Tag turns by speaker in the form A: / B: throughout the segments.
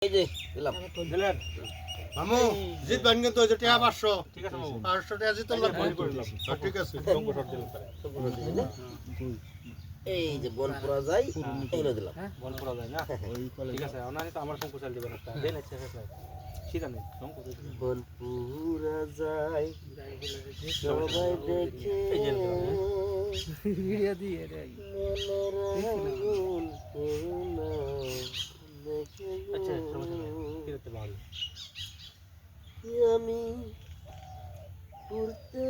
A: এই যে দিলাম
B: দিলেন মামু জিত বান কিন্তু যে টাকা 500 ঠিক আছে মামু 500 টাকা জিত লাগবে ঠিক আছে টঙ্ক শট দিলাম
A: এই যে বল পুরা যায় এইলো দিলাম
B: বল পড়া যায় না ঠিক আছে ওনারে তো আমার শঙ্কু চাল দিবেন একটা দেন আছে ঠিক আছে শঙ্কু
A: বল পুরা যায় সবাই দেখে
B: এই যে
C: ভিডিও দিয়ে রে
B: আচ্ছা সমস্যা নাই ঠিক আছে ভালো
A: আমি পুরতে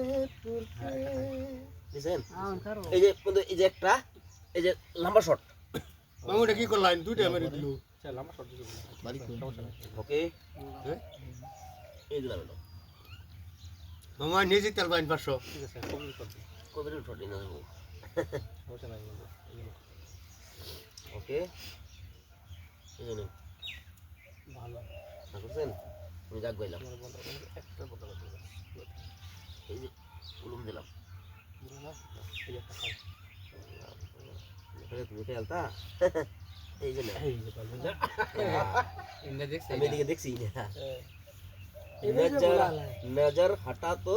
A: পুরতে বুঝছেন এই যে একটা এই যে লম্বা শট
B: মামু এটা কি করলেন দুইটা মেরে দিল চল আমার শট দিতে
A: বাড়ি
B: সমস্যা নাই
A: ওকে এই দিলাম এটা
B: মামু নিজে তেল বাইন 500 ঠিক আছে
A: কবির শট দিন
B: সমস্যা নাই
A: ওকে এই যে
B: ভালো
A: বুঝছেন আমি জাগ গইলাম
B: একটা বড়
A: এই যে উলুম দিলাম
B: এই একটা খাই
A: তুমি খেলতা এই যে
B: এই যে পারবেন না
C: ইন্দা দেখছি
A: আমি এদিকে দেখছি না नजर हटा तो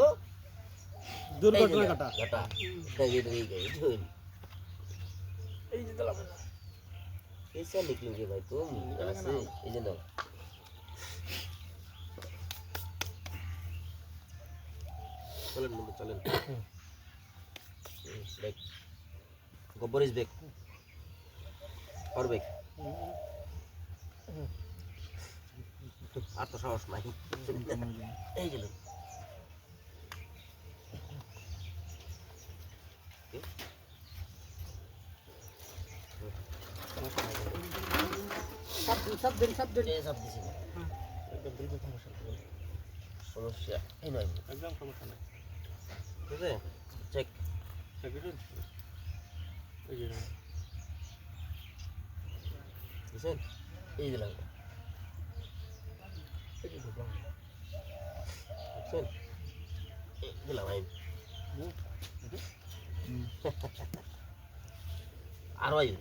B: দুর্ঘটনা কাটা
A: घटा ये गई धुन कैसे निकलोगे भाई तुम यहाँ से ये जो ना चलन मुझे चलन बैक गोबर इज बैक और बैक আর তো সাহস নাই এই গেল
C: সব দিন
A: সব দিছি সমস্যা এই নয়
B: একদম সমস্যা নাই
A: ঠিক আছে চেক
B: সেকেন্ড এই যে
A: বুঝছেন এই দিলাম বুঝছেন দিলাম আমি আরো আইব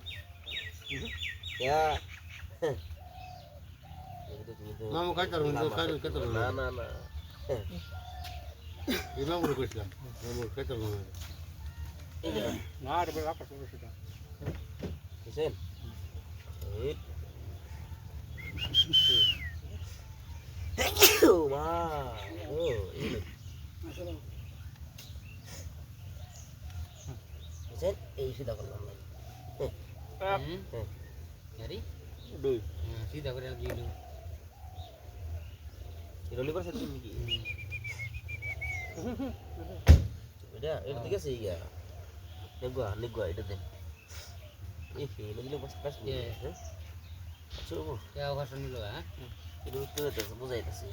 B: মামু খাইতার মধ্যে খাইতার
A: না না না
B: এই মামু কইছিলাম মামু খাইতার মধ্যে না রে বাবা পাশে সেটা
A: বুঝছেন এই মা ও এই বুঝছেন এই সিধা করলাম
C: আরে
B: দুই
C: সিধা করে গিয়ে
A: রলি করে সেদিন কি এটা দিকে সেই গিয়া নেগুয়া এটা দেন এই ফেলে দিলে বসতে পারছ হ্যাঁ আচ্ছা
C: কে অবসর নিল হ্যাঁ
A: এটা উত্তর দিতেছে বুঝাইতেছে